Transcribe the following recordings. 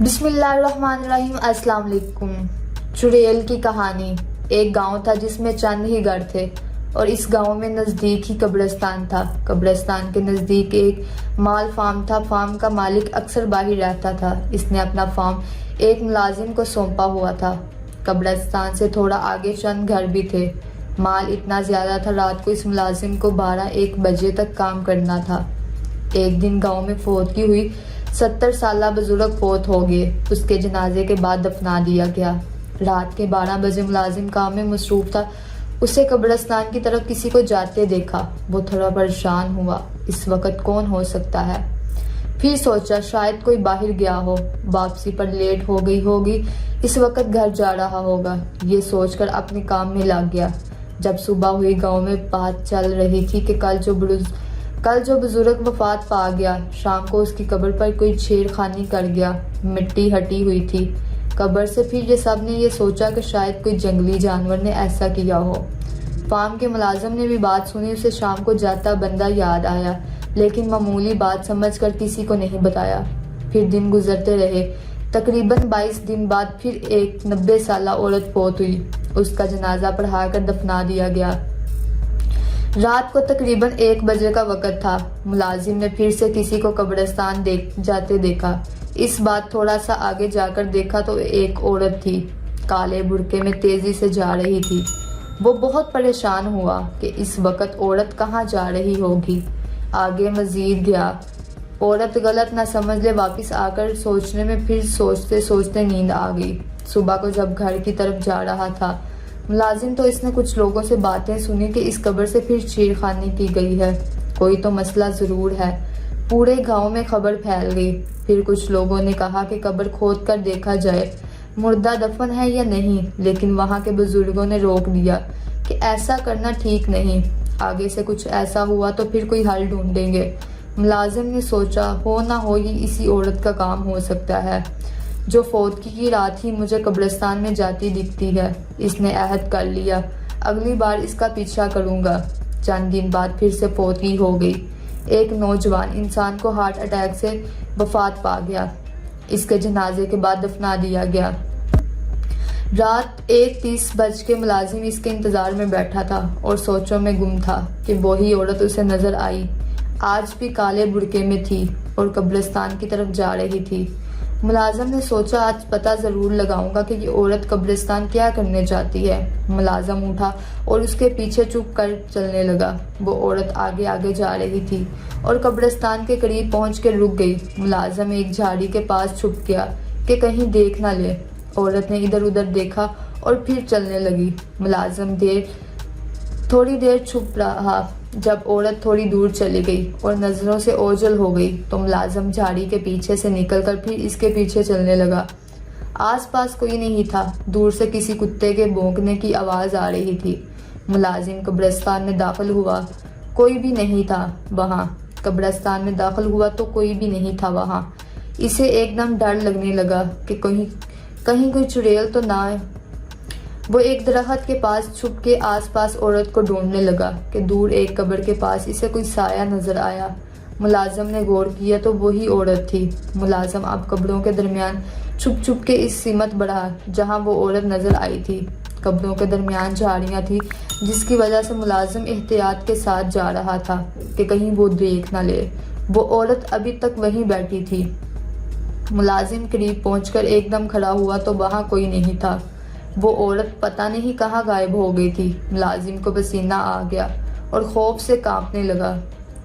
بسم اللہ الرحمن الرحیم۔ السلام علیکم۔ چڑیل کی کہانی۔ ایک گاؤں تھا جس میں چند ہی گھر تھے اور اس گاؤں میں نزدیک ہی قبرستان تھا۔ قبرستان کے نزدیک ایک مال فارم تھا۔ فارم کا مالک اکثر باہر رہتا تھا۔ اس نے اپنا فارم ایک ملازم کو سونپا ہوا تھا۔ قبرستان سے تھوڑا آگے چند گھر بھی تھے۔ مال اتنا زیادہ تھا، رات کو اس ملازم کو 12-1 بجے تک کام کرنا تھا۔ ایک دن گاؤں میں فوتگی ہوئی۔ 70 سالہ بزرگ فوت ہو گئے۔ اس کے جنازے کے بعد دفنا دیا گیا۔ رات کے 12 بجے ملازم کام میں مصروف تھا۔ اسے قبرستان کی طرف کسی کو جاتے دیکھا۔ وہ تھوڑا پریشان ہوا۔ اس وقت کون ہو سکتا ہے؟ پھر سوچا شاید کوئی باہر گیا ہو، واپسی پر لیٹ ہو گئی ہوگی، اس وقت گھر جا رہا ہوگا۔ یہ سوچ کر اپنے کام میں لگ گیا۔ جب صبح ہوئی گاؤں میں بات چل رہی تھی کہ کل جو بزرگ وفات پا گیا، شام کو اس کی قبر پر کوئی چھیڑ خانی کر گیا۔ مٹی ہٹی ہوئی تھی قبر سے۔ پھر یہ سب نے یہ سوچا کہ شاید کوئی جنگلی جانور نے ایسا کیا ہو۔ فارم کے ملازم نے بھی بات سنی۔ اسے شام کو جاتا بندہ یاد آیا، لیکن معمولی بات سمجھ کر کسی کو نہیں بتایا۔ پھر دن گزرتے رہے۔ تقریباً 22 دن بعد پھر ایک 90 سالہ عورت فوت ہوئی۔ اس کا جنازہ پڑھا کر دفنا دیا گیا۔ رات کو تقریباً 1 بجے کا وقت تھا۔ ملازم نے پھر سے کسی کو قبرستان جاتے دیکھا۔ اس بات تھوڑا سا آگے جا کر دیکھا تو ایک عورت تھی، کالے برقعے میں تیزی سے جا رہی تھی۔ وہ بہت پریشان ہوا کہ اس وقت عورت کہاں جا رہی ہوگی۔ آگے مزید گیا۔ عورت غلط نہ سمجھ لے، واپس آ کر سوچنے میں پھر سوچتے سوچتے نیند آ گئی۔ صبح کو جب گھر کی طرف جا رہا تھا ملازم تو اس نے کچھ لوگوں سے باتیں سنی کہ اس قبر سے پھر چھیڑ خانی کی گئی ہے، کوئی تو مسئلہ ضرور ہے۔ پورے گاؤں میں خبر پھیل گئی۔ پھر کچھ لوگوں نے کہا کہ قبر کھود کر دیکھا جائے، مردہ دفن ہے یا نہیں، لیکن وہاں کے بزرگوں نے روک دیا کہ ایسا کرنا ٹھیک نہیں، آگے سے کچھ ایسا ہوا تو پھر کوئی حل ڈھونڈیں گے۔ ملازم نے سوچا ہو نہ ہو یہ اسی عورت کا کام ہو سکتا ہے جو فوتگی کی رات ہی مجھے قبرستان میں جاتی دکھتی ہے۔ اس نے عہد کر لیا، اگلی بار اس کا پیچھا کروں گا۔ چند دن بعد پھر سے فوتگی ہو گئی۔ ایک نوجوان انسان کو ہارٹ اٹیک سے وفات پا گیا۔ اس کے جنازے کے بعد دفنا دیا گیا۔ رات 1:30 بج کے ملازم اس کے انتظار میں بیٹھا تھا اور سوچوں میں گم تھا کہ وہی عورت اسے نظر آئی۔ آج بھی کالے برقعے میں تھی اور قبرستان کی طرف جا رہی تھی۔ ملازم نے سوچا آج پتہ ضرور لگاؤں گا کہ یہ عورت قبرستان کیا کرنے جاتی ہے۔ ملازم اٹھا اور اس کے پیچھے چپ کر چلنے لگا۔ وہ عورت آگے آگے جا رہی تھی اور قبرستان کے قریب پہنچ کے رک گئی۔ ملازم ایک جھاڑی کے پاس چھپ گیا کہ کہیں دیکھ نہ لے۔ عورت نے ادھر ادھر دیکھا اور پھر چلنے لگی۔ ملازم تھوڑی دیر چھپ رہا۔ جب عورت تھوڑی دور چلی گئی اور نظروں سے اوجھل ہو گئی تو ملازم جھاڑی کے پیچھے سے نکل کر پھر اس کے پیچھے چلنے لگا۔ آس پاس کوئی نہیں تھا۔ دور سے کسی کتے کے بھونکنے کی آواز آ رہی تھی۔ ملازم قبرستان میں داخل ہوا، کوئی بھی نہیں تھا وہاں۔ قبرستان میں داخل ہوا تو کوئی بھی نہیں تھا وہاں۔ اسے ایک دم ڈر لگنے لگا کہ کہیں کوئی چڑیل تو نہ۔ وہ ایک درخت کے پاس چھپ کے آس پاس عورت کو ڈھونڈنے لگا کہ دور ایک قبر کے پاس اسے کوئی سایہ نظر آیا۔ ملازم نے غور کیا تو وہی عورت تھی۔ ملازم اب قبروں کے درمیان چھپ کے اس سمت بڑھا جہاں وہ عورت نظر آئی تھی۔ قبروں کے درمیان جھاڑیاں تھی جس کی وجہ سے ملازم احتیاط کے ساتھ جا رہا تھا کہ کہیں وہ دیکھ نہ لے۔ وہ عورت ابھی تک وہیں بیٹھی تھی۔ ملازم قریب پہنچ کر ایک دم کھڑا ہوا تو وہاں کوئی نہیں تھا۔ وہ عورت پتہ نہیں کہاں غائب ہو گئی تھی۔ ملازم کو پسینہ آ گیا اور خوف سے کانپنے لگا۔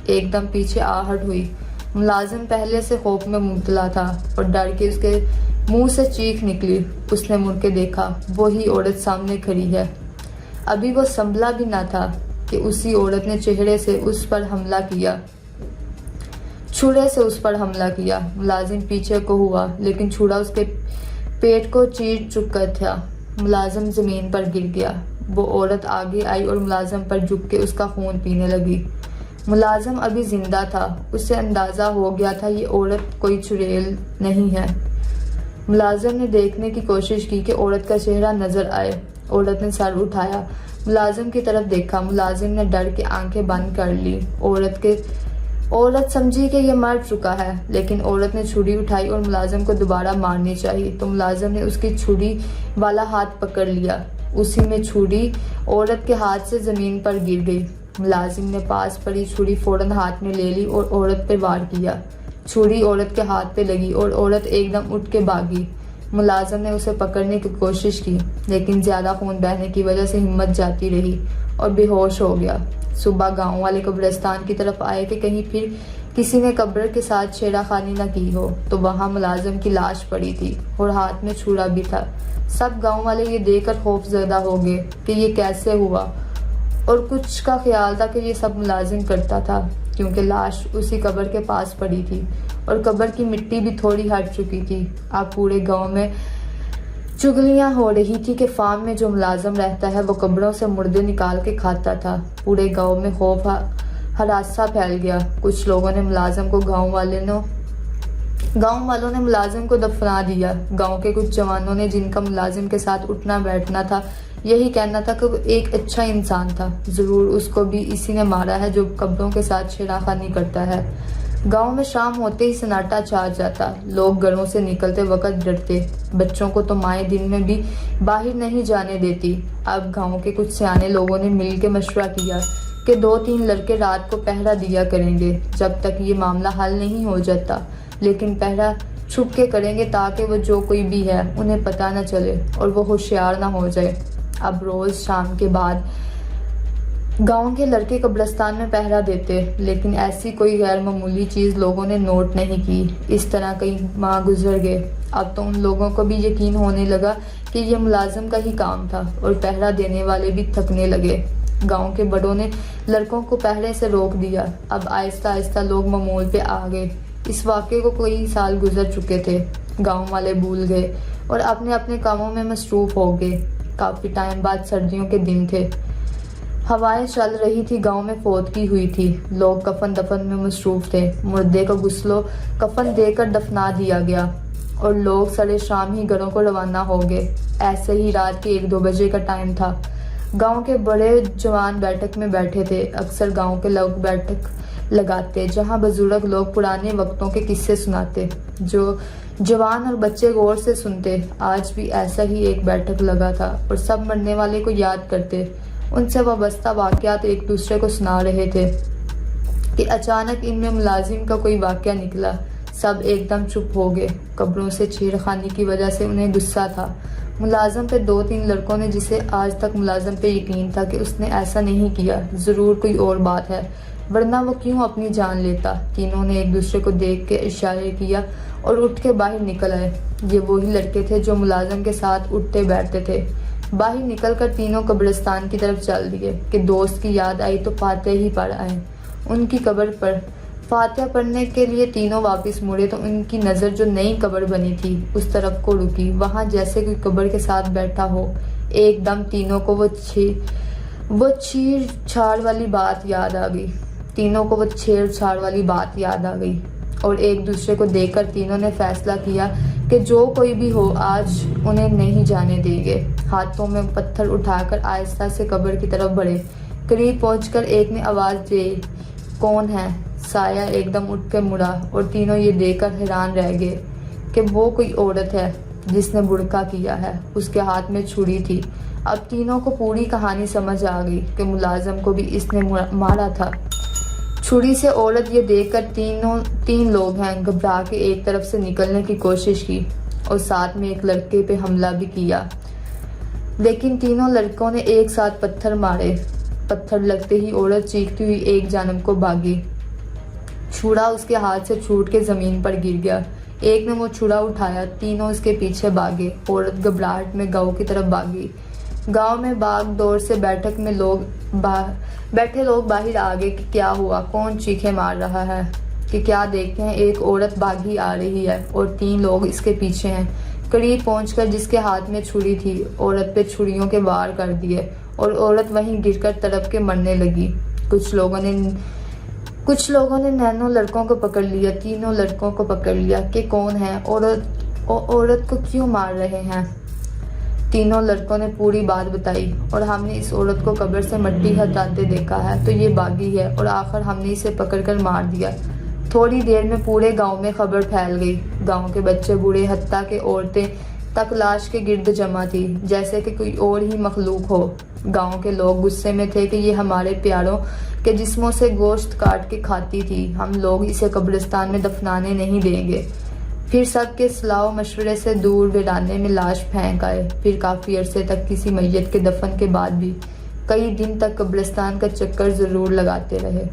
ایک دم پیچھے آہٹ ہوئی۔ ملازم پہلے سے خوف میں مبتلا تھا اور ڈر کے اس کے منہ سے چیخ نکلی۔ اس نے مڑ کے دیکھا، وہی عورت سامنے کھڑی ہے۔ ابھی وہ سنبھلا بھی نہ تھا کہ اسی عورت نے چھڑے سے اس پر حملہ کیا۔ ملازم پیچھے کو ہوا لیکن چھڑا اس کے پیٹ کو چیر چکا تھا۔ ملازم زمین پر گر گیا۔ وہ عورت آگے آئی اور ملازم پر جھک کے اس کا خون پینے لگی۔ ملازم ابھی زندہ تھا۔ اسے اندازہ ہو گیا تھا یہ عورت کوئی چڑیل نہیں ہے۔ ملازم نے دیکھنے کی کوشش کی کہ عورت کا چہرہ نظر آئے۔ عورت نے سر اٹھایا، ملازم کی طرف دیکھا۔ ملازم نے ڈر کے آنکھیں بند کر لی۔ عورت سمجھی کہ یہ مر چکا ہے، لیکن عورت نے چھری اٹھائی اور ملازم کو دوبارہ مارنی چاہی تو ملازم نے اس کی چھری والا ہاتھ پکڑ لیا۔ اسی میں چھری عورت کے ہاتھ سے زمین پر گر گئی۔ ملازم نے پاس پڑی چھری فوراً ہاتھ میں لے لی اور عورت پہ وار کیا۔ چھری عورت کے ہاتھ پہ لگی اور عورت ایک دم اٹھ کے بھاگی۔ ملازم نے اسے پکڑنے کی کوشش کی، لیکن زیادہ خون بہنے کی وجہ سے ہمت جاتی رہی اور بے ہوش ہو گیا۔ صبح گاؤں والے قبرستان کی طرف آئے کہ کہیں پھر کسی نے قبر کے ساتھ چھیڑا خانی نہ کی ہو، تو وہاں ملازم کی لاش پڑی تھی اور ہاتھ میں چھرا بھی تھا۔ سب گاؤں والے یہ دیکھ کر خوف زدہ ہو گئے کہ یہ کیسے ہوا، اور کچھ کا خیال تھا کہ یہ سب ملازم کرتا تھا، کیونکہ لاش اسی قبر کے پاس پڑی تھی اور قبر کی مٹی بھی تھوڑی ہٹ چکی تھی۔ اب پورے گاؤں میں چگلیاں ہو رہی تھی کہ فارم میں جو ملازم رہتا ہے وہ قبروں سے مردے نکال کے کھاتا تھا۔ پورے گاؤں میں خوف ہراسہ پھیل گیا۔ کچھ لوگوں نے ملازم کو گاؤں والوں نے ملازم کو دفنا دیا۔ گاؤں کے کچھ جوانوں نے، جن کا ملازم کے ساتھ اٹھنا بیٹھنا تھا، یہی کہنا تھا کہ وہ ایک اچھا انسان تھا، ضرور اس کو بھی اسی نے مارا ہے جو قبروں کے ساتھ چھیڑا خانی کرتا ہے۔ گاؤں میں شام ہوتے ہی سناٹا چھا جاتا، لوگ گھروں سے نکلتے وقت ڈرتے، بچوں کو تو مائیں دن میں بھی باہر نہیں جانے دیتی۔ اب گاؤں کے کچھ سیانے لوگوں نے مل کے مشورہ کیا کہ 2-3 لڑکے رات کو پہرا دیا کریں گے جب تک یہ معاملہ حل نہیں ہو جاتا، لیکن پہرا چھپ کے کریں گے تاکہ وہ جو کوئی بھی ہے انہیں پتہ نہ چلے اور وہ ہوشیار نہ ہو جائے۔ اب روز شام کے بعد گاؤں کے لڑکے قبرستان میں پہرا دیتے، لیکن ایسی کوئی غیر معمولی چیز لوگوں نے نوٹ نہیں کی۔ اس طرح کئی ماہ گزر گئے۔ اب تو ان لوگوں کو بھی یقین ہونے لگا کہ یہ ملازم کا ہی کام تھا اور پہرا دینے والے بھی تھکنے لگے۔ گاؤں کے بڑوں نے لڑکوں کو پہرے سے روک دیا۔ اب آہستہ آہستہ لوگ معمول پہ آ گئے۔ اس واقعے کو کئی سال گزر چکے تھے۔ گاؤں والے بھول گئے اور اپنے اپنے کاموں میں مصروف ہو گئے۔ کافی ٹائم بعد سردیوں کے دن تھے، ہوائیں چل رہی تھی، گاؤں میں فوتگی ہوئی تھی، لوگ کفن دفن میں مصروف تھے۔ مردے کو غسل و کفن دے کر دفنا دیا گیا اور لوگ سرے شام ہی گھروں کو روانہ ہو گئے۔ ایسے ہی رات کے 1-2 بجے کا ٹائم تھا۔ گاؤں کے بڑے جوان بیٹھک میں بیٹھے تھے۔ اکثر گاؤں کے لوگ بیٹھک لگاتے جہاں بزرگ لوگ پرانے وقتوں کے قصے سناتے، جو جوان اور بچے غور سے سنتے۔ آج بھی ایسا ہی ایک بیٹھک لگا تھا اور سب مرنے والے کو یاد کرتے، ان سے وابستہ واقعات ایک دوسرے کو سنا رہے تھے کہ اچانک ان میں ملازم کا کوئی واقعہ نکلا۔ سب ایک دم چپ ہو گئے۔ قبروں سے چھیڑ خانی کی وجہ سے انہیں غصہ تھا ملازم پہ۔ 2-3 لڑکوں نے، جسے آج تک ملازم پہ یقین تھا کہ اس نے ایسا نہیں کیا، ضرور کوئی اور بات ہے، ورنہ وہ کیوں اپنی جان لیتا۔ تینوں نے ایک دوسرے کو دیکھ کے اشارے کیا اور اٹھ کے باہر نکل آئے۔ یہ وہی لڑکے تھے جو ملازم کے ساتھ اٹھتے بیٹھتے تھے۔ باہر نکل کر تینوں قبرستان کی طرف چل دیے کہ دوست کی یاد آئی تو فاتحہ ہی پڑھ آئیں ان کی قبر پر۔ فاتحہ پڑھنے کے لیے تینوں واپس مڑے تو ان کی نظر جو نئی قبر بنی تھی اس طرف کو رکی، وہاں جیسے کوئی قبر کے ساتھ بیٹھا ہو۔ ایک دم تینوں کو وہ چھیڑ چھاڑ والی بات یاد آ گئی۔ اور ایک دوسرے کو دیکھ کر تینوں نے فیصلہ کیا کہ جو کوئی بھی ہو آج انہیں نہیں جانے دیں گے۔ ہاتھوں میں پتھر اٹھا کر آہستہ سے قبر کی طرف بڑھے۔ قریب پہنچ کر ایک نے آواز دی، کون ہے؟ سایہ ایک دم اٹھ کر مڑا اور تینوں یہ دیکھ کر حیران رہ گئے کہ وہ کوئی عورت ہے جس نے برقع کیا ہے، اس کے ہاتھ میں چھری تھی۔ اب تینوں کو پوری کہانی سمجھ آ گئی کہ ملازم کو بھی اس نے مارا تھا چھری سے۔ عورت یہ دیکھ کر 3 لوگ ہیں گھبرا کے ایک طرف سے نکلنے کی کوشش کی اور ساتھ میں ایک لڑکے پہ حملہ بھی کیا، لیکن تینوں لڑکوں نے ایک ساتھ پتھر مارے۔ پتھر لگتے ہی عورت چیختی ہوئی ایک جانب کو بھاگی۔ چھڑا اس کے ہاتھ سے چھوٹ کے زمین پر گر گیا۔ ایک نے وہ چھڑا اٹھایا، تینوں اس کے پیچھے بھاگے۔ عورت گھبراہٹ میں گاؤں کی طرف بھاگی۔ گاؤں میں باغ دور سے بیٹھک میں بیٹھے لوگ باہر آ گئے کہ کیا ہوا، کون چیخیں مار رہا ہے، کہ کیا دیکھتے ہیں ایک عورت بھاگی آ رہی ہے اور 3 لوگ اس کے پیچھے ہیں۔ قریب پہنچ کر جس کے ہاتھ میں چھری تھی عورت پہ چھریوں کے وار کر دیے اور عورت وہیں گر کر تڑپ کے مرنے لگی۔ کچھ لوگوں نے نینوں لڑکوں کو پکڑ لیا، تینوں لڑکوں کو پکڑ لیا کہ کون ہے، عورت کو کیوں مار رہے ہیں۔ تینوں لڑکوں نے پوری بات بتائی اور ہم نے اس عورت کو قبر سے مٹی ہٹاتے دیکھا ہے تو یہ باغی ہے اور آخر ہم نے اسے پکڑ کر مار دیا۔ تھوڑی دیر میں پورے گاؤں میں خبر پھیل گئی۔ گاؤں کے بچے بوڑھے حتیٰ کہ عورتیں تک لاش کے گرد جمع تھی جیسے کہ کوئی اور ہی مخلوق ہو۔ گاؤں کے لوگ غصے میں تھے کہ یہ ہمارے پیاروں کے جسموں سے گوشت کاٹ کے کھاتی تھی، ہم لوگ اسے قبرستان میں دفنانے نہیں دیں گے۔ پھر سب کے صلاح و مشورے سے دور ویرانے میں لاش پھینک آئے۔ پھر کافی عرصے تک کسی میت کے دفن کے بعد بھی کئی دن تک قبرستان کا چکر ضرور لگاتے رہے۔